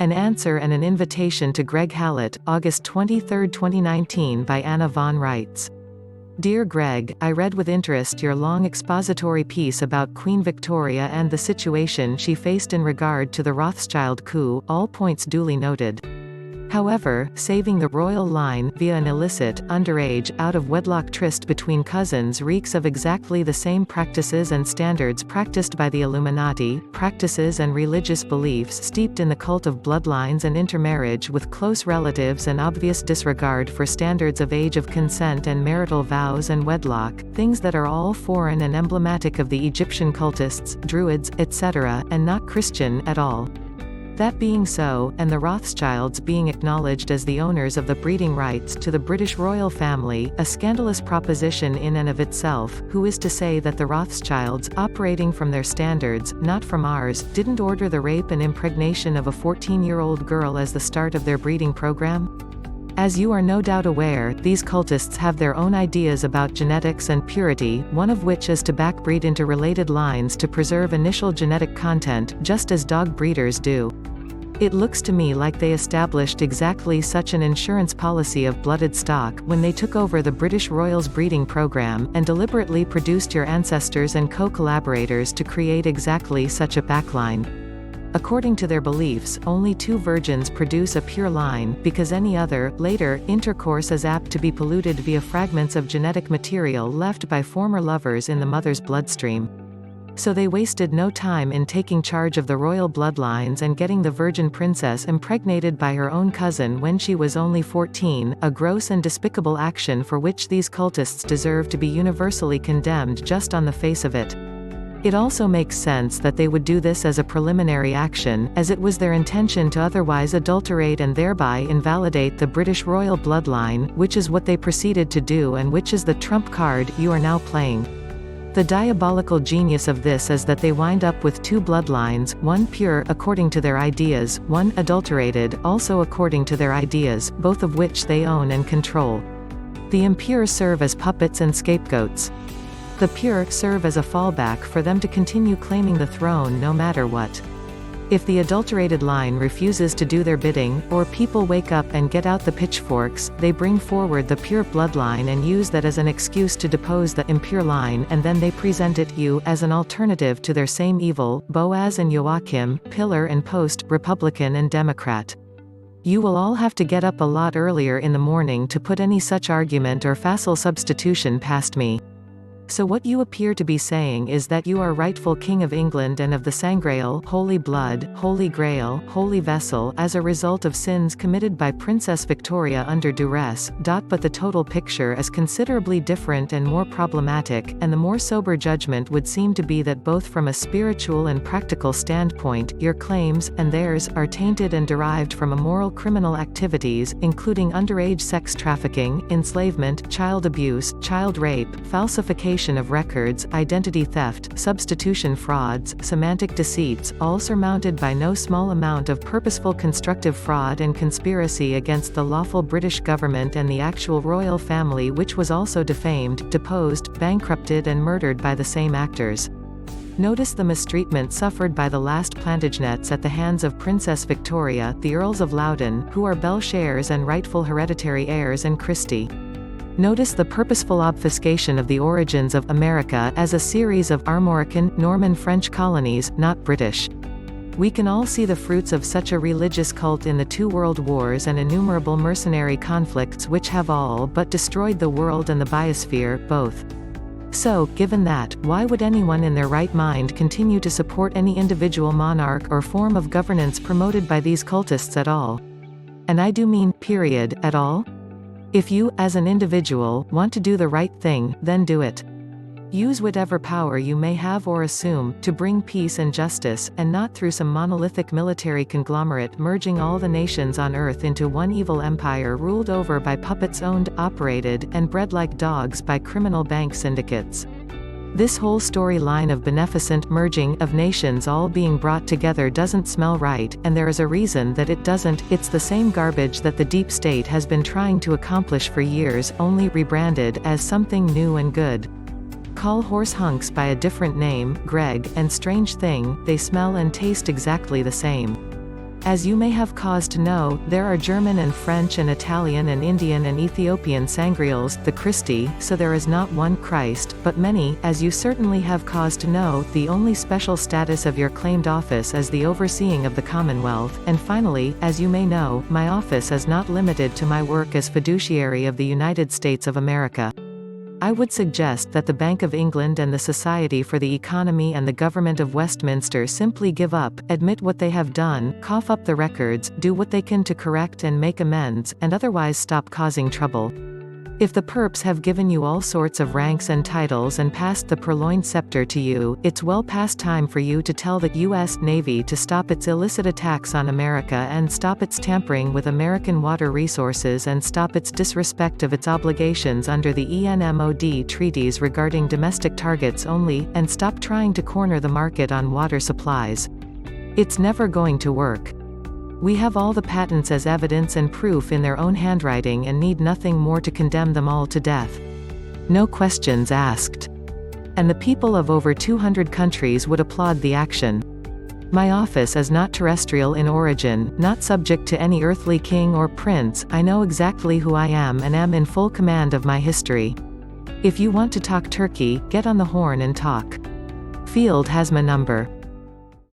An answer and an invitation to Greg Hallett, August 23, 2019 by Anna von Reitz. Dear Greg, I read with interest your long expository piece about Queen Victoria and the situation she faced in regard to the Rothschild coup, all points duly noted. However, saving the royal line via an illicit, underage, out-of-wedlock tryst between cousins reeks of exactly the same practices and standards practiced by the Illuminati, practices and religious beliefs steeped in the cult of bloodlines and intermarriage with close relatives and obvious disregard for standards of age of consent and marital vows and wedlock, things that are all foreign and emblematic of the Egyptian Cultists, Druids, etc., and not Christian at all. That being so, and the Rothschilds being acknowledged as the owners of the breeding rights to the British royal family, a scandalous proposition in and of itself, who is to say that the Rothschilds, operating from their standards, not from ours, didn't order the rape and impregnation of a 14-year-old girl as the start of their breeding program? As you are no doubt aware, these cultists have their own ideas about genetics and purity, one of which is to backbreed into related lines to preserve initial genetic content, just as dog breeders do. It looks to me like they established exactly such an insurance policy of blooded stock when they took over the British Royals breeding program, and deliberately produced your ancestors and co-collaborators to create exactly such a backline. According to their beliefs, only two virgins produce a pure line, because any other, later, intercourse is apt to be polluted via fragments of genetic material left by former lovers in the mother's bloodstream. So they wasted no time in taking charge of the royal bloodlines and getting the virgin princess impregnated by her own cousin when she was only 14, a gross and despicable action for which these cultists deserve to be universally condemned just on the face of it. It also makes sense that they would do this as a preliminary action, as it was their intention to otherwise adulterate and thereby invalidate the British royal bloodline, which is what they proceeded to do and which is the trump card you are now playing. The diabolical genius of this is that they wind up with two bloodlines, one pure according to their ideas, one adulterated also according to their ideas, both of which they own and control. The impure serve as puppets and scapegoats. The pure serve as a fallback for them to continue claiming the throne no matter what. If the adulterated line refuses to do their bidding, or people wake up and get out the pitchforks, they bring forward the pure bloodline and use that as an excuse to depose the impure line, and then they present it you as an alternative to their same evil, Boaz and Joachim, pillar and post, Republican and Democrat. You will all have to get up a lot earlier in the morning to put any such argument or facile substitution past me. So what you appear to be saying is that you are rightful King of England and of the Sangreal, Holy Blood, Holy Grail, Holy Vessel, as a result of sins committed by Princess Victoria under duress. But the total picture is considerably different and more problematic, and the more sober judgment would seem to be that both from a spiritual and practical standpoint, your claims, and theirs, are tainted and derived from immoral criminal activities, including underage sex trafficking, enslavement, child abuse, child rape, falsification of records, identity theft, substitution frauds, semantic deceits, all surmounted by no small amount of purposeful constructive fraud and conspiracy against the lawful British government and the actual royal family, which was also defamed, deposed, bankrupted and murdered by the same actors. Notice the mistreatment suffered by the last Plantagenets at the hands of Princess Victoria, the Earls of Loudon, who are Belshires and rightful hereditary heirs, and Christie. Notice the purposeful obfuscation of the origins of America as a series of Armorican, Norman French colonies, not British. We can all see the fruits of such a religious cult in the two world wars and innumerable mercenary conflicts which have all but destroyed the world and the biosphere, both. So, given that, why would anyone in their right mind continue to support any individual monarch or form of governance promoted by these cultists at all? And I do mean, period, at all? If you, as an individual, want to do the right thing, then do it. Use whatever power you may have or assume, to bring peace and justice, and not through some monolithic military conglomerate merging all the nations on earth into one evil empire ruled over by puppets owned, operated, and bred like dogs by criminal bank syndicates. This whole storyline of beneficent merging of nations all being brought together doesn't smell right, and there is a reason that it doesn't. It's the same garbage that the deep state has been trying to accomplish for years, only rebranded as something new and good. Call horse hunks by a different name, Greg, and strange thing, they smell and taste exactly the same. As you may have cause to know, there are German and French and Italian and Indian and Ethiopian sangreals, the Christi, so there is not one Christ, but many. As you certainly have cause to know, the only special status of your claimed office is the overseeing of the Commonwealth, and finally, as you may know, my office is not limited to my work as fiduciary of the United States of America. I would suggest that the Bank of England and the Society for the Economy and the Government of Westminster simply give up, admit what they have done, cough up the records, do what they can to correct and make amends, and otherwise stop causing trouble. If the perps have given you all sorts of ranks and titles and passed the purloined scepter to you, it's well past time for you to tell the U.S. Navy to stop its illicit attacks on America and stop its tampering with American water resources and stop its disrespect of its obligations under the ENMOD treaties regarding domestic targets only, and stop trying to corner the market on water supplies. It's never going to work. We have all the patents as evidence and proof in their own handwriting and need nothing more to condemn them all to death. No questions asked. And the people of over 200 countries would applaud the action. My office is not terrestrial in origin, not subject to any earthly king or prince. I know exactly who I am and am in full command of my history. If you want to talk Turkey, get on the horn and talk. Field has my number.